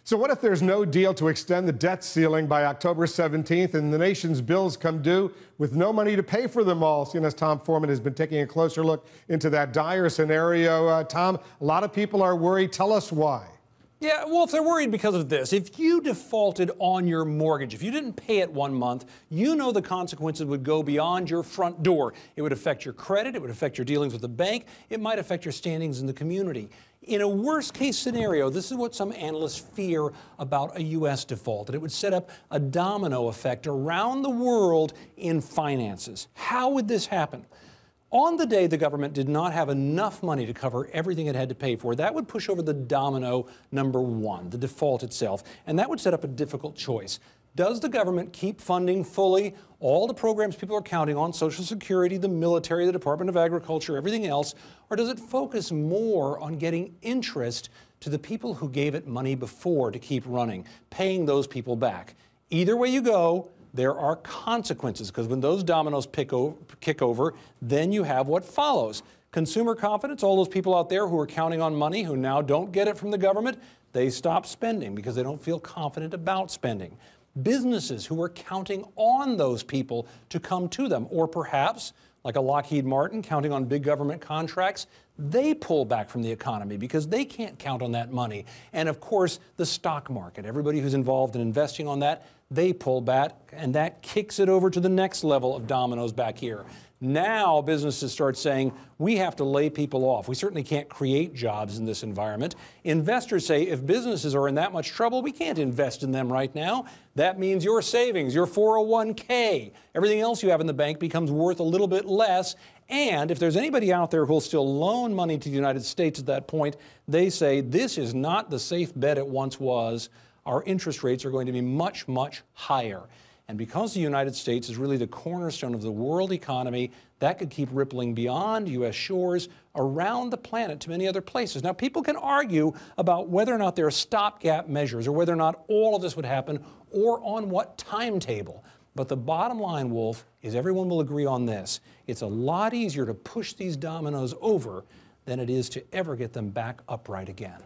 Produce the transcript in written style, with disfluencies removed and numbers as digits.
So what if there's no deal to extend the debt ceiling by October 17th and the nation's bills come due with no money to pay for them all? CNN's Tom Foreman has been taking a closer look into that dire scenario. Tom, a lot of people are worried. Tell us why. Yeah, well, if they're worried because of this, if you defaulted on your mortgage, if you didn't pay it 1 month, you know the consequences would go beyond your front door. It would affect your credit. It would affect your dealings with the bank. It might affect your standings in the community. In a worst-case scenario, this is what some analysts fear about a U.S. default, that it would set up a domino effect around the world in finances. How would this happen? On the day the government did not have enough money to cover everything it had to pay for, that would push over the domino number one, the default itself, and that would set up a difficult choice. Does the government keep funding fully all the programs people are counting on, Social Security, the military, the Department of Agriculture, everything else, or does it focus more on getting interest to the people who gave it money before to keep running, paying those people back? Either way you go, there are consequences, because when those dominoes kick over, then you have what follows. Consumer confidence, all those people out there who are counting on money who now don't get it from the government, they stop spending because they don't feel confident about spending. Businesses who are counting on those people to come to them, or perhaps, like a Lockheed Martin counting on big government contracts, they pull back from the economy because they can't count on that money. And of course, the stock market, everybody who's involved in investing on that, they pull back, and that kicks it over to the next level of dominoes back here. Now businesses start saying, we have to lay people off. We certainly can't create jobs in this environment. Investors say, if businesses are in that much trouble, we can't invest in them right now. That means your savings, your 401k, everything else you have in the bank becomes worth a little bit less. And if there's anybody out there who'll still loan money to the United States at that point, they say, this is not the safe bet it once was. Our interest rates are going to be much, much higher. And because the United States is really the cornerstone of the world economy, that could keep rippling beyond U.S. shores around the planet to many other places. Now, people can argue about whether or not there are stopgap measures or whether or not all of this would happen or on what timetable. But the bottom line, Wolf, is everyone will agree on this. It's a lot easier to push these dominoes over than it is to ever get them back upright again.